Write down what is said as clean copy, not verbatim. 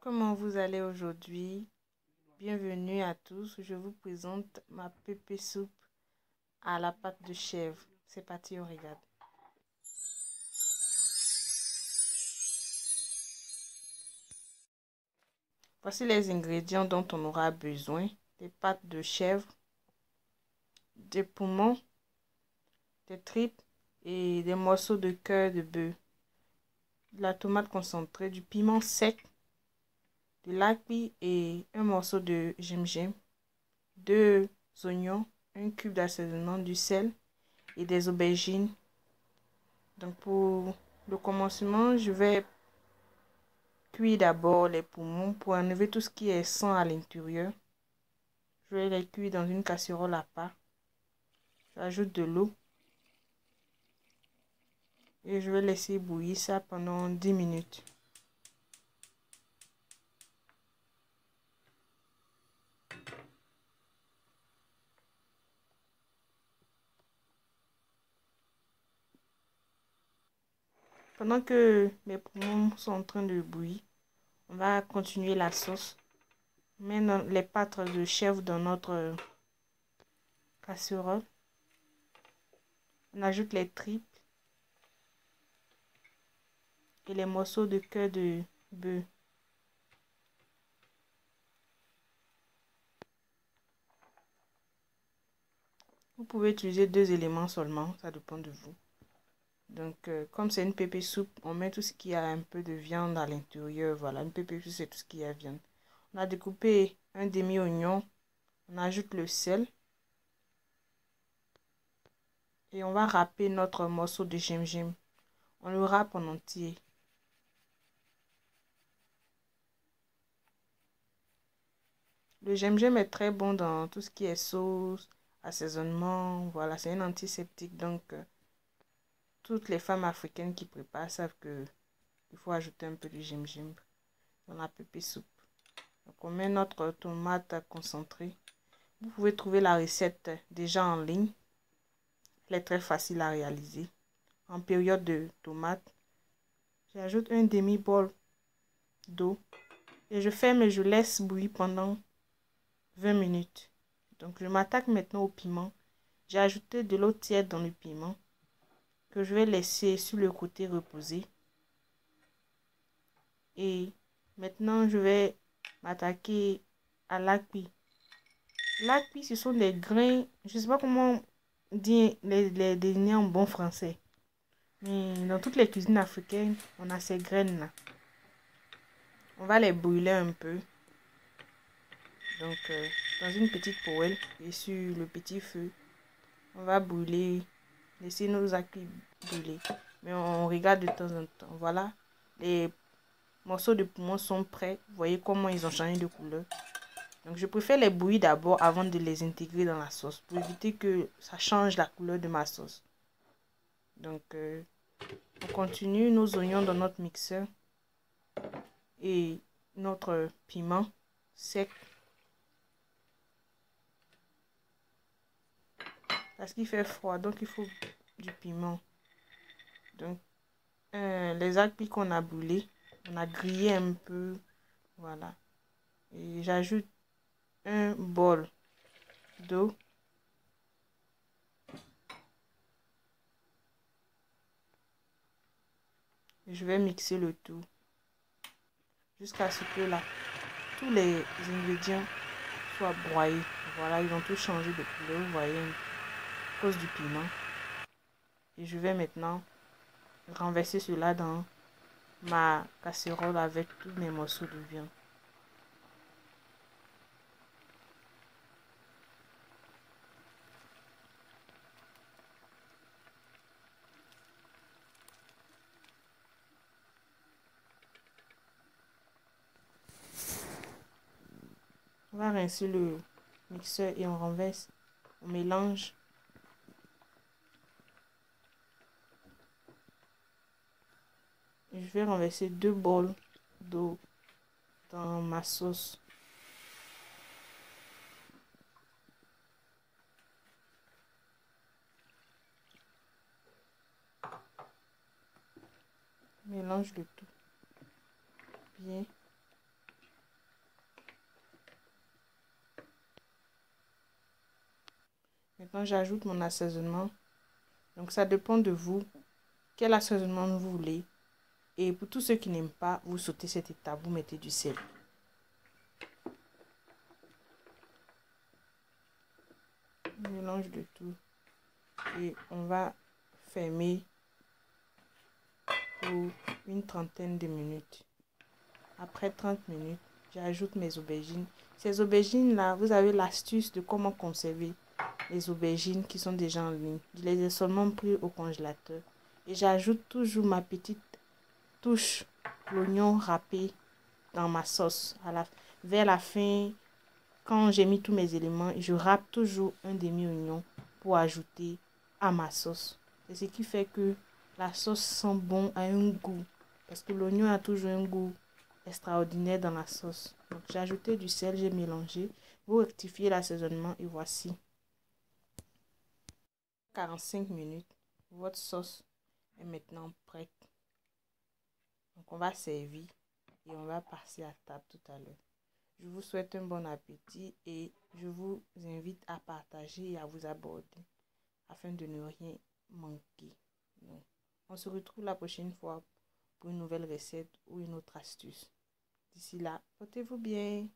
Comment vous allez aujourd'hui? Bienvenue à tous. Je vous présente ma pépé soupe à la pâte de chèvre. C'est parti, on regarde. Voici les ingrédients dont on aura besoin. Des pâtes de chèvre, des poumons, des tripes et des morceaux de cœur de bœuf, de la tomate concentrée, du piment sec, de l'api et un morceau de gingembre, 2 oignons, un cube d'assaisonnement, du sel et des aubergines. Donc pour le commencement, je vais cuire d'abord les poumons pour enlever tout ce qui est sang à l'intérieur. Je vais les cuire dans une casserole à part. J'ajoute de l'eau et je vais laisser bouillir ça pendant 10 minutes. Pendant que mes poumons sont en train de bouillir, on va continuer la sauce. On met les pâtes de chèvre dans notre casserole. On ajoute les tripes et les morceaux de cœur de bœuf. Vous pouvez utiliser 2 éléments seulement, ça dépend de vous. Donc, comme c'est une pépé soupe, on met tout ce qui a un peu de viande à l'intérieur. Voilà, une pépé soupe, c'est tout ce qui a viande. On a découpé un demi-oignon. On ajoute le sel. Et on va râper notre morceau de gingembre. On le râpe en entier. Le gingembre est très bon dans tout ce qui est sauce, assaisonnement. Voilà, c'est un antiseptique. Donc, toutes les femmes africaines qui préparent savent que il faut ajouter un peu de gingembre dans la pépé soupe. Donc, on met notre tomate concentrée. Vous pouvez trouver la recette déjà en ligne. Elle est très facile à réaliser. En période de tomates, j'ajoute un demi-bol d'eau et je ferme et je laisse bouillir pendant 20 minutes. Donc, je m'attaque maintenant au piment. J'ai ajouté de l'eau tiède dans le piment que je vais laisser sur le côté reposer. Et maintenant, je vais m'attaquer à l'api. L'api, ce sont des grains, je ne sais pas comment dire les désigner en bon français. Mais dans toutes les cuisines africaines, on a ces graines-là. On va les brûler un peu. Donc, dans une petite poêle et sur le petit feu, on va brûler, laisser nos apis brûler. Mais on regarde de temps en temps. Voilà, les morceaux de poumon sont prêts. Vous voyez comment ils ont changé de couleur. Donc, je préfère les bouillir d'abord avant de les intégrer dans la sauce pour éviter que ça change la couleur de ma sauce. Donc, on continue nos oignons dans notre mixeur et notre piment sec. Parce qu'il fait froid, donc il faut du piment. Donc, les apis qu'on a brûlés, on a grillé un peu. Voilà. Et j'ajoute un bol d'eau. Je vais mixer le tout jusqu'à ce que là, tous les ingrédients soient broyés. Voilà, ils ont tous changé de couleur, vous voyez, à cause du piment. Et je vais maintenant renverser cela dans ma casserole avec tous mes morceaux de viande. On va rincer le mixeur et on renverse. On mélange. Je vais renverser 2 bols d'eau dans ma sauce. Mélange le tout bien. Maintenant, j'ajoute mon assaisonnement. Donc, ça dépend de vous. Quel assaisonnement vous voulez. Et pour tous ceux qui n'aiment pas, vous sautez cette étape, vous mettez du sel. On mélange le tout. Et on va fermer pour une trentaine de minutes. Après 30 minutes, j'ajoute mes aubergines. Ces aubergines-là, vous avez l'astuce de comment conserver les aubergines qui sont déjà en ligne. Je les ai seulement pris au congélateur. Et j'ajoute toujours ma petite touche, l'oignon râpé dans ma sauce. Vers la fin, quand j'ai mis tous mes éléments, je râpe toujours un demi-oignon pour ajouter à ma sauce. C'est ce qui fait que la sauce sent bon, a un goût. Parce que l'oignon a toujours un goût extraordinaire dans la sauce. Donc j'ai ajouté du sel, j'ai mélangé. Vous rectifiez l'assaisonnement et voici. 45 minutes. Votre sauce est maintenant prête. Donc on va servir et on va passer à table tout à l'heure. Je vous souhaite un bon appétit et je vous invite à partager et à vous abonner afin de ne rien manquer. Donc, on se retrouve la prochaine fois pour une nouvelle recette ou une autre astuce. D'ici là, portez-vous bien.